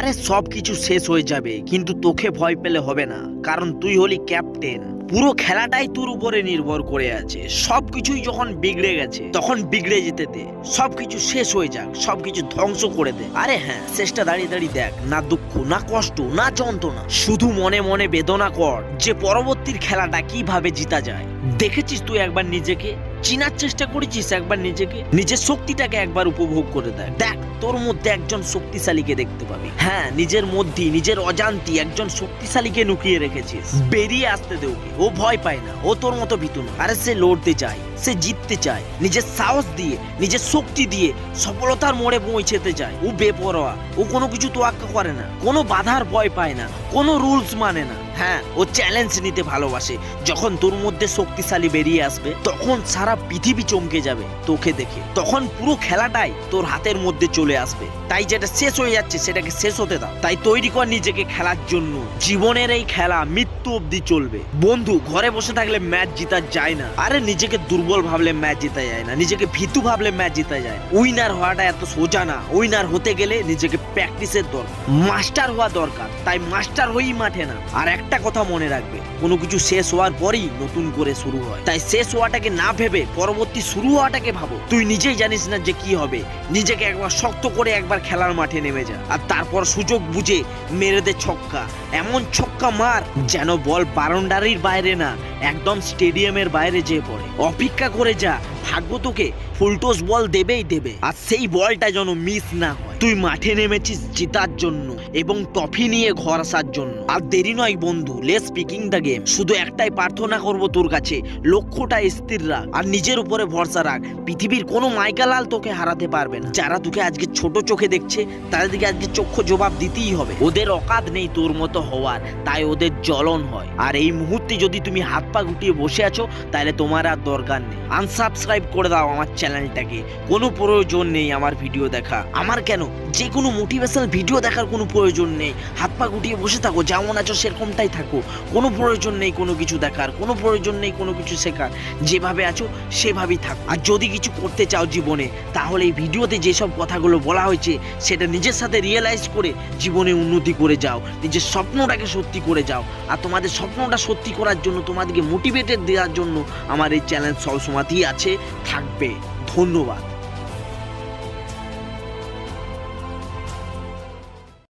আরে সবকিছু শেষ হয়ে যাবে, কিন্তু তোকে ভয় পেলে হবে না, কারণ তুই হলি ক্যাপ্টেন। পুরো খেলাটাই তোর উপরে নির্ভর করে আছে। সবকিছুই যখন বিগড়ে গেছে তখন বিগড়ে যেতে দে, সবকিছু শেষ হয়ে যাক, সবকিছু ধ্বংস করে দে। আরে হ্যাঁ, শেষটা দাঁড়িয়ে দাঁড়িয়ে দেখ, না দুঃখ, না কষ্ট, না যন্ত্রণা, শুধু মনে মনে বেদনা কর যে পরবর্তীর খেলাটা কিভাবে জিতা যায়। দেখেছিস তুই একবার নিজেকে চিনার চেষ্টা করেছিস, একবার নিজেকে, নিজের শক্তিটাকে একবার উপভোগ করে দেখ। দেখ তোর মধ্যে একজন শক্তিশালীকে দেখতে পাবি। হ্যাঁ, নিজের মধ্যে নিজের অজান্তি একজন শক্তিশালীকে লুকিয়ে রেখেছিস। বেরিয়ে আসতে দে ওকে। ও ভয় পায় না, ও তোর মতো ভীতু না। আরে সে লড়তে চায়, সে জিততে চায়, নিজের সাহস দিয়ে, নিজের শক্তি দিয়ে সফলতার মোড়ে পৌঁছতে চায়। ও বেপরোয়া, ও কোনো কিছু তোয়াক্কা করে না, কোনো বাধার ভয় পায় না, কোনো রুলস মানে না। হ্যাঁ, ও চ্যালেঞ্জ নিতে ভালোবাসে। যখন তোর মধ্যে শক্তিশালী বেরিয়ে আসবে তখন সারা পৃথিবী চমকে যাবে তোকে দেখে। তখন পুরো খেলাটাই তোর হাতের মধ্যে চলে আসবে। তাই যেটা শেষ হয়ে যাচ্ছে সেটাকে শেষ হতে দাও। তাই তৈরি কর নিজেকে খেলার জন্য। জীবনের এই খেলা মৃত্যু অবধি চলবে। বন্ধু, ঘরে বসে থাকলে ম্যাচ জিতা যায় না। আরে নিজেকে দুর্বল ভাবলে ম্যাচ জিতা যায় না, নিজেকে ভীতু ভাবলে ম্যাচ জিতা যায় না। উইনার হওয়াটা এত সোজা না। উইনার হতে গেলে নিজেকে প্র্যাকটিসের দরকার, মাস্টার হওয়া দরকার। তাই মাস্টার হয়েই মাঠে না। আর একটা কথা মনে রাখবে, কোনো কিছু শেষ হওয়ার পরেই নতুন করে শুরু হয়। তাই শেষ হওয়াটাকে না ভেবে পরবর্তী শুরু হওয়াটাকে ভাবো। তুই নিজেই জানিস না যে কি হবে। নিজেকে একবার শক্ত করে একবার খেলার মাঠে নেমে যা, আর তারপর সুযোগ বুঝে মেরে দে ছক্কা। এমন ছক্কা মার যেন বল বাউন্ডারির বাইরে না, একদম স্টেডিয়ামের বাইরে যেয়ে পড়ে। অপেক্ষা করে যা, ভাগ্য তোকে ফুলটস বল দেবেই দেবে, আর সেই বলটা যেন মিস না হয়। তুই মাঠে নেমেছিস জেতার জন্য এবং ট্রফি নিয়ে ঘর আসার জন্য। আর দেরি নয় বন্ধু, লেটস পিকিং দ্য গেম। শুধু একটাই প্রার্থনা করব তোর কাছে, লক্ষ্যটা স্থির রাখ আর নিজের উপরে ভরসা রাখ। পৃথিবীর কোনো মাইকালাল তোকে হারাতে পারবে না। যারা তোকে আজকে ছোট চোখে দেখছে তাদেরকে আজকে চক্ষু জবাব দিতেই হবে। ওদের অকাত নেই তোর মতো হওয়ার, তাই ওদের জ্বলন হয়। আর এই মুহূর্তে যদি তুমি হাত পা গুটিয়ে বসে আছো তাহলে তোমার আর দরকার নেই। আনসাবস্ক্রাইব করে দাও আমার চ্যানেলটাকে। কোনো প্রয়োজন নেই আমার ভিডিও দেখা। আমার কেন, যে কোনো মোটিভেশনাল ভিডিও দেখার কোনো প্রয়োজন নেই। হাত পা গুটিয়ে বসে থাকো, যেমন আছো সেরকমটাই থাকো। কোনো প্রয়োজন নেই কোনো কিছু দেখার, কোনো প্রয়োজন নেই কোনো কিছু শেখার। যেভাবে আছো সেভাবেই থাকো। আর যদি কিছু করতে চাও জীবনে, তাহলে এই ভিডিওতে যেসব কথাগুলো বলা হয়েছে সেটা নিজের সাথে রিয়েলাইজ করে জীবনে উন্নতি করে যাও, নিজের স্বপ্নটাকে সত্যি করে যাও। আর তোমাদের স্বপ্নটা সত্যি করার জন্য, তোমাদেরকে মোটিভেটেড দেওয়ার জন্য আমার এই চ্যানেল সবসময়ই আছে, থাকবে। ধন্যবাদ।